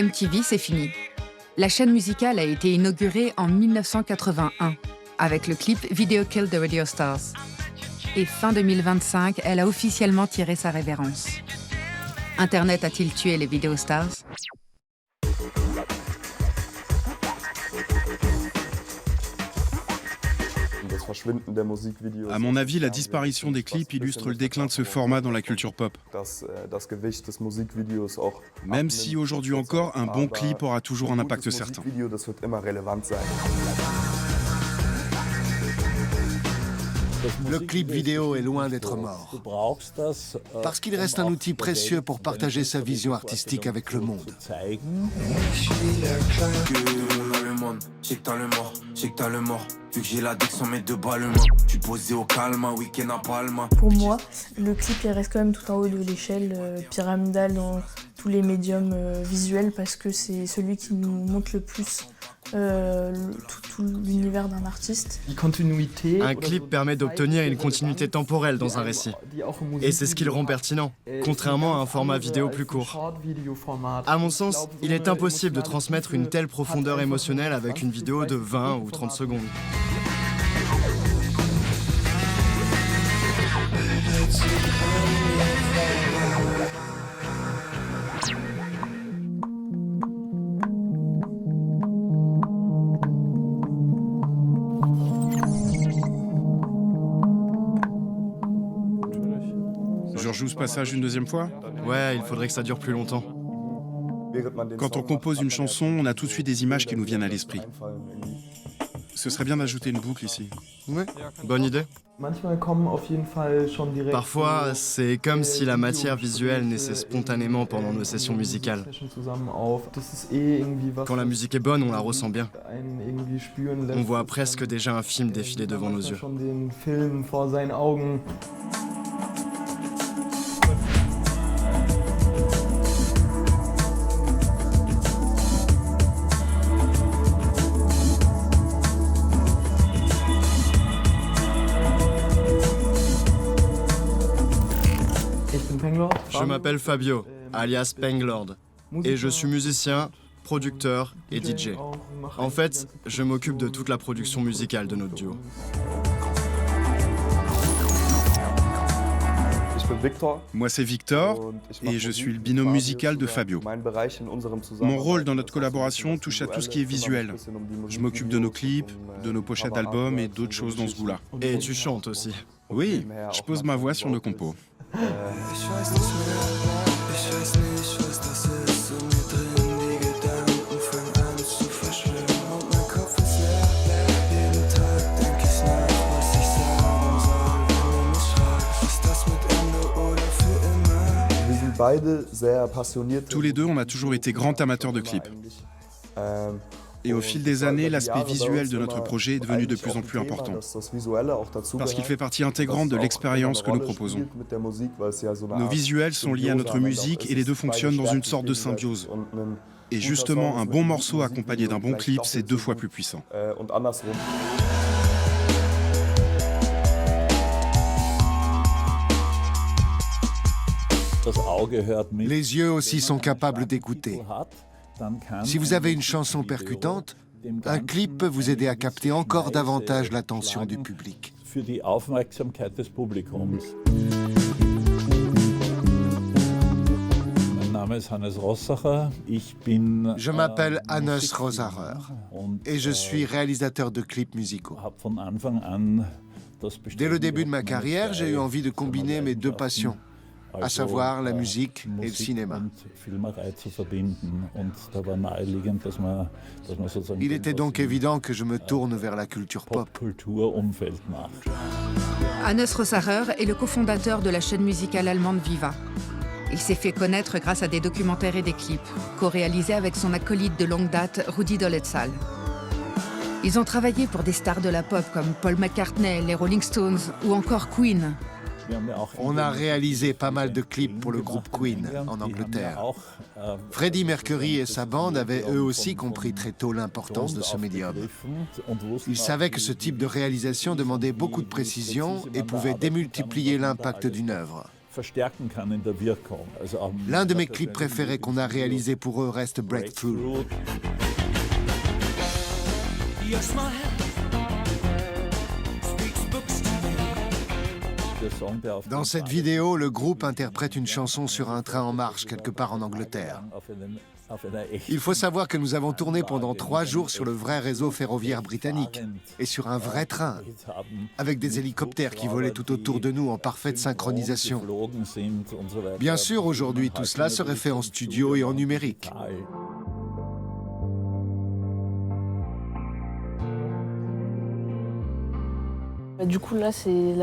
MTV, c'est fini. La chaîne musicale a été inaugurée en 1981 avec le clip Video Killed the Radio Stars. Et fin 2025, elle a officiellement tiré sa révérence. Internet a-t-il tué les Video Stars ? À mon avis, la disparition des clips illustre le déclin de ce format dans la culture pop. Même si aujourd'hui encore, un bon clip aura toujours un impact certain. Le clip vidéo est loin d'être mort, parce qu'il reste un outil précieux pour partager sa vision artistique avec le monde. Pour moi, le clip il reste quand même tout en haut de l'échelle pyramidale dans tous les médiums visuels parce que c'est celui qui nous montre le plus tout l'univers d'un artiste. Un clip permet d'obtenir une continuité temporelle dans un récit. Et c'est ce qui le rend pertinent, contrairement à un format vidéo plus court. À mon sens, il est impossible de transmettre une telle profondeur émotionnelle avec une vidéo de 20 ou 30 secondes. Je rejoue ce passage une deuxième fois ? Ouais, il faudrait que ça dure plus longtemps. Quand on compose une chanson, on a tout de suite des images qui nous viennent à l'esprit. Ce serait bien d'ajouter une boucle ici. Ouais, bonne idée. Parfois, c'est comme si la matière visuelle naissait spontanément pendant nos sessions musicales. Quand la musique est bonne, on la ressent bien. On voit presque déjà un film défiler devant nos yeux. Je m'appelle Fabio, alias Penglord, et je suis musicien, producteur et DJ. En fait, je m'occupe de toute la production musicale de notre duo. Moi, c'est Victor, et je suis le binôme musical de Fabio. Mon rôle dans notre collaboration touche à tout ce qui est visuel. Je m'occupe de nos clips, de nos pochettes d'albums et d'autres choses dans ce goût-là. Et tu chantes aussi. Oui, je pose ma voix sur nos compos. Tous les deux, on a toujours été grands amateurs de clips. Et au fil des années, l'aspect visuel de notre projet est devenu de plus en plus important. Parce qu'il fait partie intégrante de l'expérience que nous proposons. Nos visuels sont liés à notre musique et les deux fonctionnent dans une sorte de symbiose. Et justement, un bon morceau accompagné d'un bon clip, c'est 2 fois plus puissant. Les yeux aussi sont capables d'écouter. Si vous avez une chanson percutante, un clip peut vous aider à capter encore davantage l'attention du public. Je m'appelle Hannes Rosarer et je suis réalisateur de clips musicaux. Dès le début de ma carrière, j'ai eu envie de combiner mes 2 passions, à savoir la musique et le cinéma. Il était donc évident que je me tourne vers la culture pop. Hannes Rosarer est le cofondateur de la chaîne musicale allemande Viva. Il s'est fait connaître grâce à des documentaires et des clips, co-réalisés avec son acolyte de longue date, Rudi Dolezal. Ils ont travaillé pour des stars de la pop comme Paul McCartney, les Rolling Stones ou encore Queen. On a réalisé pas mal de clips pour le groupe Queen en Angleterre. Freddie Mercury et sa bande avaient eux aussi compris très tôt l'importance de ce médium. Ils savaient que ce type de réalisation demandait beaucoup de précision et pouvait démultiplier l'impact d'une œuvre. L'un de mes clips préférés qu'on a réalisé pour eux reste Breakthrough. Dans cette vidéo, le groupe interprète une chanson sur un train en marche quelque part en Angleterre. Il faut savoir que nous avons tourné pendant 3 jours sur le vrai réseau ferroviaire britannique et sur un vrai train, avec des hélicoptères qui volaient tout autour de nous en parfaite synchronisation. Bien sûr, aujourd'hui, tout cela serait fait en studio et en numérique. Du coup, là, c'est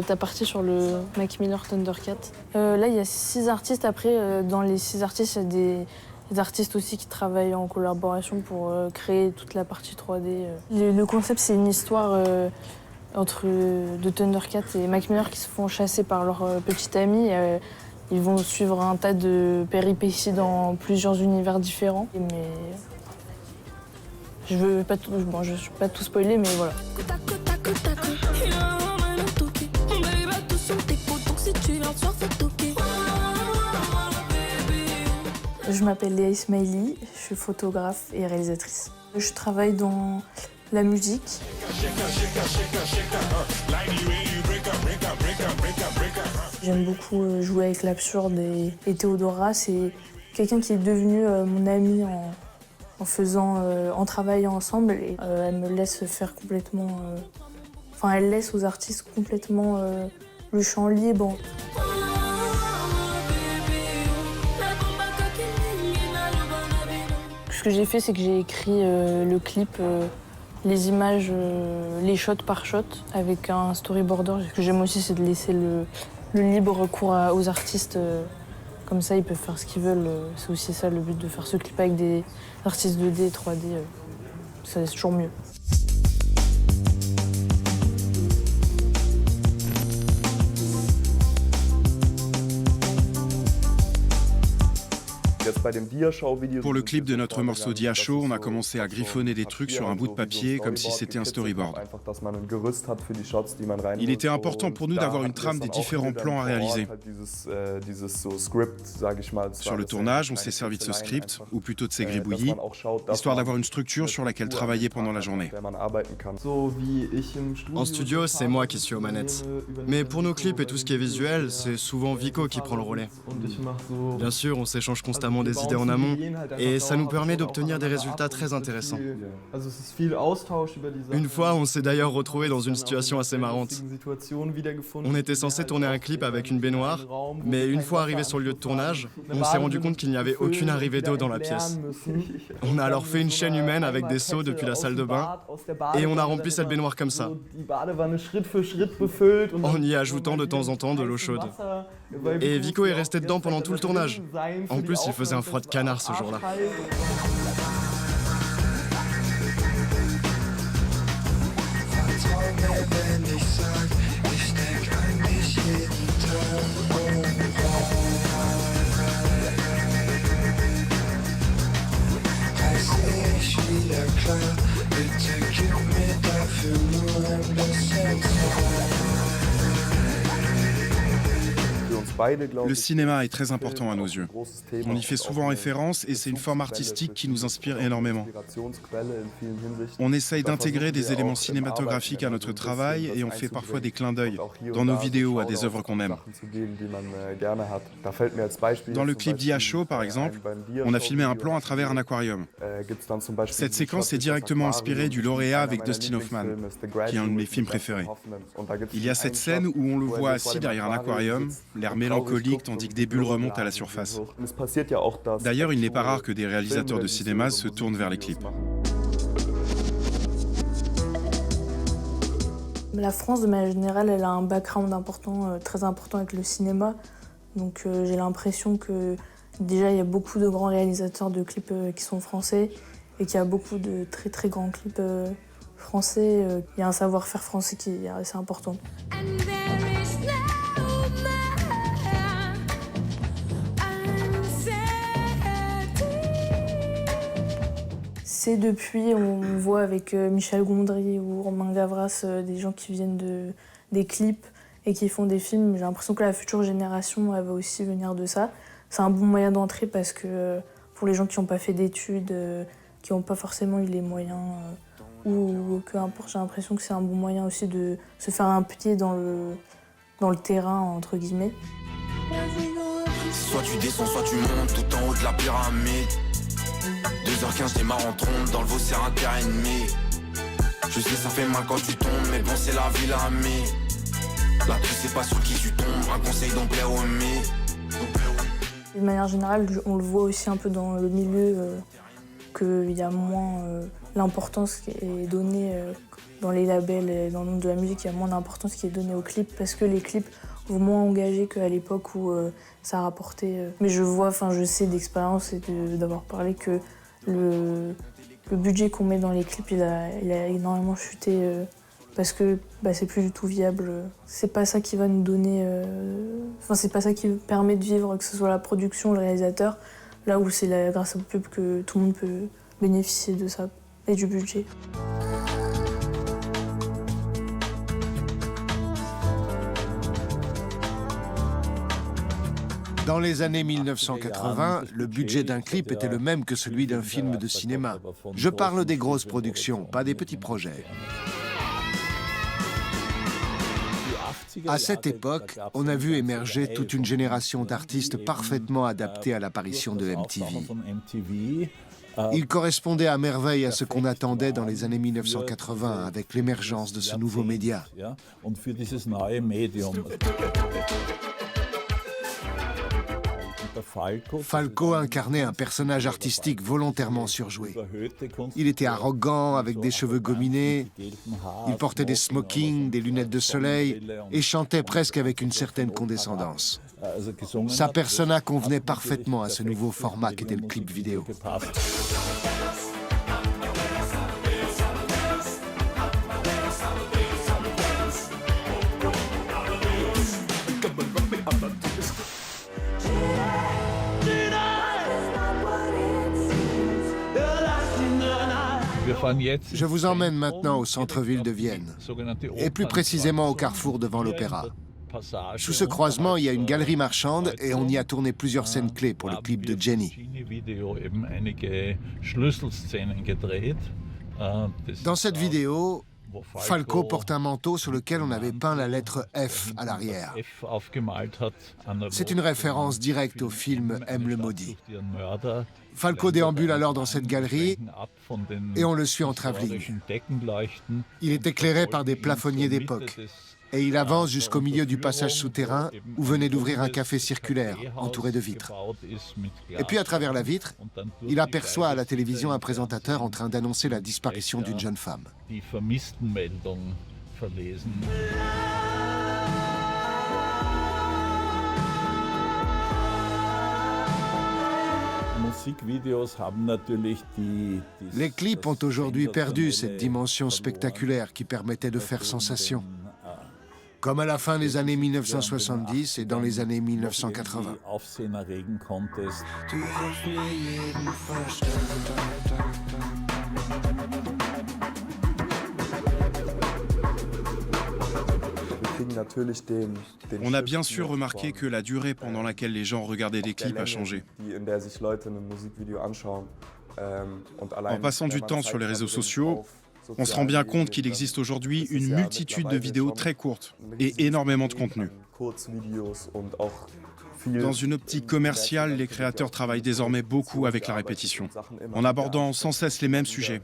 ta partie sur le Mac Miller Thundercat. Là, il y a 6 artistes. Après, dans les 6 artistes, il y a des artistes aussi qui travaillent en collaboration pour créer toute la partie 3D. Le concept, c'est une histoire de Thundercat et Mac Miller qui se font chasser par leur petit ami. Ils vont suivre un tas de péripéties dans plusieurs univers différents. Mais je veux pas tout spoiler, mais voilà. Je m'appelle Léa Ismaili, je suis photographe et réalisatrice. Je travaille dans la musique. J'aime beaucoup jouer avec l'absurde et Théodora, c'est quelqu'un qui est devenu mon ami en travaillant ensemble. Et, elle me laisse faire complètement... elle laisse aux artistes complètement le champ libre. Ce que j'ai fait, c'est que j'ai écrit le clip, les images, les shots par shot, avec un storyboarder. Ce que j'aime aussi, c'est de laisser le libre cours aux artistes. Comme ça, ils peuvent faire ce qu'ils veulent. C'est aussi ça le but de faire ce clip avec des artistes 2D et 3D. C'est toujours mieux. Pour le clip de notre morceau Dia Show, on a commencé à griffonner des trucs sur un bout de papier comme si c'était un storyboard. Il était important pour nous d'avoir une trame des différents plans à réaliser. Sur le tournage, on s'est servi de ce script, ou plutôt de ces gribouillis, histoire d'avoir une structure sur laquelle travailler pendant la journée. En studio, c'est moi qui suis aux manettes. Mais pour nos clips et tout ce qui est visuel, c'est souvent Vico qui prend le relais. Bien sûr, on s'échange constamment des idées en amont et ça nous permet d'obtenir des résultats très intéressants. Une fois, on s'est d'ailleurs retrouvé dans une situation assez marrante. On était censé tourner un clip avec une baignoire, mais une fois arrivé sur le lieu de tournage, on s'est rendu compte qu'il n'y avait aucune arrivée d'eau dans la pièce. On a alors fait une chaîne humaine avec des seaux depuis la salle de bain et on a rempli cette baignoire comme ça, en y ajoutant de temps en temps de l'eau chaude. Et Vico est resté dedans pendant tout le tournage. En plus, il faisait un froid de canard ce jour-là. Le cinéma est très important à nos yeux. On y fait souvent référence et c'est une forme artistique qui nous inspire énormément. On essaye d'intégrer des éléments cinématographiques à notre travail et on fait parfois des clins d'œil dans nos vidéos à des œuvres qu'on aime. Dans le clip Dia Show, par exemple, on a filmé un plan à travers un aquarium. Cette séquence est directement inspirée du Lauréat avec Dustin Hoffman, qui est un de mes films préférés. Il y a cette scène où on le voit assis derrière un aquarium, l'air mélancolique tandis que des bulles remontent à la surface. D'ailleurs, il n'est pas rare que des réalisateurs de cinéma se tournent vers les clips. La France, de manière générale, elle a un background très important avec le cinéma. Donc j'ai l'impression que déjà, il y a beaucoup de grands réalisateurs de clips qui sont français et qu'il y a beaucoup de très très grands clips français. Il y a un savoir-faire français qui est assez important. C'est depuis, on voit avec Michel Gondry ou Romain Gavras, des gens qui viennent des clips et qui font des films. J'ai l'impression que la future génération, elle va aussi venir de ça. C'est un bon moyen d'entrée parce que pour les gens qui n'ont pas fait d'études, qui n'ont pas forcément eu les moyens, ou peu importe, j'ai l'impression que c'est un bon moyen aussi de se faire un pied dans le terrain, entre guillemets. Soit tu descends, soit tu montes tout en haut de la pyramide. 2h15, démarre en trompe, dans le veau c'est un terrain ennemi. Je sais ça fait mal quand tu tombes, mais bon c'est la vie l'ami. La pluie c'est pas sur qui tu tombes, un conseil donc plaire au ami. De manière générale, on le voit aussi un peu dans le milieu qu'il y a moins l'importance qui est donnée dans les labels et dans le monde de la musique, il y a moins d'importance qui est donnée aux clips parce que les clips vont moins engagés qu'à l'époque où ça rapportait. Mais je sais d'expérience et d'avoir parlé que le budget qu'on met dans les clips, il a énormément chuté parce que c'est plus du tout viable. C'est pas ça qui va nous donner. C'est pas ça qui permet de vivre, que ce soit la production, le réalisateur, là où c'est grâce aux pubs que tout le monde peut bénéficier de ça et du budget. Dans les années 1980, le budget d'un clip était le même que celui d'un film de cinéma. Je parle des grosses productions, pas des petits projets. À cette époque, on a vu émerger toute une génération d'artistes parfaitement adaptés à l'apparition de MTV. Ils correspondaient à merveille à ce qu'on attendait dans les années 1980 avec l'émergence de ce nouveau média. Falco incarnait un personnage artistique volontairement surjoué. Il était arrogant, avec des cheveux gominés, il portait des smokings, des lunettes de soleil et chantait presque avec une certaine condescendance. Sa persona convenait parfaitement à ce nouveau format qu'était le clip vidéo. Je vous emmène maintenant au centre-ville de Vienne, et plus précisément au carrefour devant l'Opéra. Sous ce croisement, il y a une galerie marchande et on y a tourné plusieurs scènes clés pour le clip de Jenny. Dans cette vidéo, Falco porte un manteau sur lequel on avait peint la lettre F à l'arrière. C'est une référence directe au film M le maudit. Falco déambule alors dans cette galerie et on le suit en travelling. Il est éclairé par des plafonniers d'époque et il avance jusqu'au milieu du passage souterrain où venait d'ouvrir un café circulaire entouré de vitres. Et puis à travers la vitre, il aperçoit à la télévision un présentateur en train d'annoncer la disparition d'une jeune femme. Les clips ont aujourd'hui perdu cette dimension spectaculaire qui permettait de faire sensation, comme à la fin des années 1970 et dans les années 1980. On a bien sûr remarqué que la durée pendant laquelle les gens regardaient des clips a changé. En passant du temps sur les réseaux sociaux, on se rend bien compte qu'il existe aujourd'hui une multitude de vidéos très courtes et énormément de contenu. Dans une optique commerciale, les créateurs travaillent désormais beaucoup avec la répétition, en abordant sans cesse les mêmes sujets.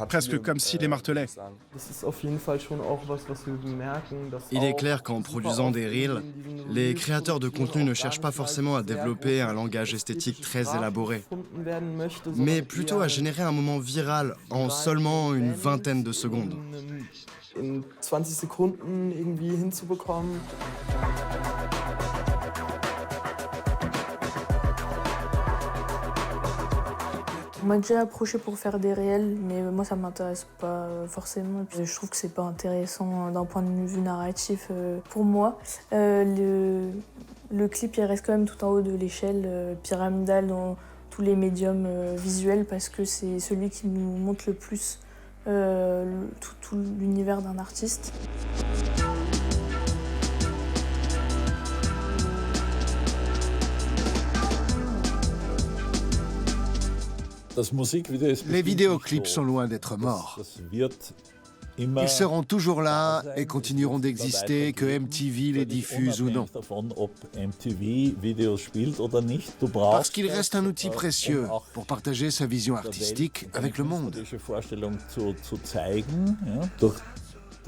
Presque comme s'il les martelait. Il est clair qu'en produisant des reels, les créateurs de contenu ne cherchent pas forcément à développer un langage esthétique très élaboré, mais plutôt à générer un moment viral en seulement une vingtaine de secondes. On m'a déjà approché pour faire des réels, mais moi ça m'intéresse pas forcément. Je trouve que c'est pas intéressant d'un point de vue narratif pour moi. Le clip il reste quand même tout en haut de l'échelle pyramidale dans tous les médiums visuels parce que c'est celui qui nous montre le plus tout l'univers d'un artiste. Les vidéoclips sont loin d'être morts. Ils seront toujours là et continueront d'exister, que MTV les diffuse ou non. Parce qu'il reste un outil précieux pour partager sa vision artistique avec le monde.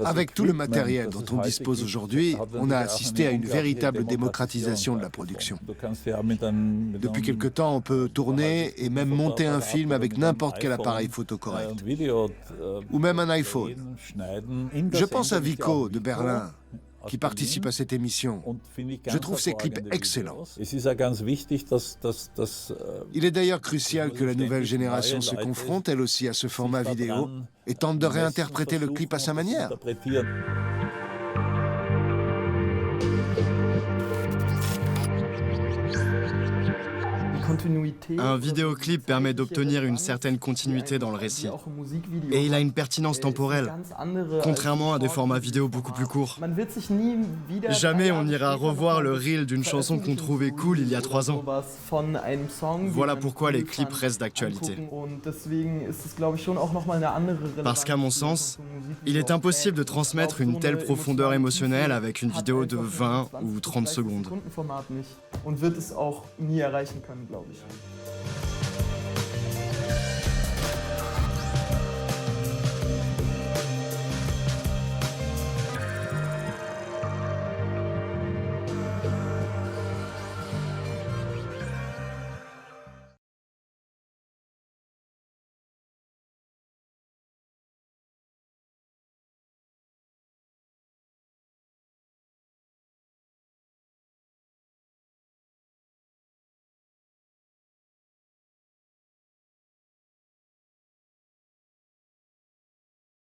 Avec tout le matériel dont on dispose aujourd'hui, on a assisté à une véritable démocratisation de la production. Depuis quelque temps, on peut tourner et même monter un film avec n'importe quel appareil photo correct. Ou même un iPhone. Je pense à Vico de Berlin, qui participe à cette émission. Je trouve ses clips excellents. Il est d'ailleurs crucial que la nouvelle génération se confronte, elle aussi, à ce format vidéo et tente de réinterpréter le clip à sa manière. Un vidéoclip permet d'obtenir une certaine continuité dans le récit. Et il a une pertinence temporelle, contrairement à des formats vidéo beaucoup plus courts. Jamais on n'ira revoir le reel d'une chanson qu'on trouvait cool il y a 3 ans. Voilà pourquoi les clips restent d'actualité. Parce qu'à mon sens, il est impossible de transmettre une telle profondeur émotionnelle avec une vidéo de 20 ou 30 secondes. Und wird es auch nie erreichen können, glaube ich.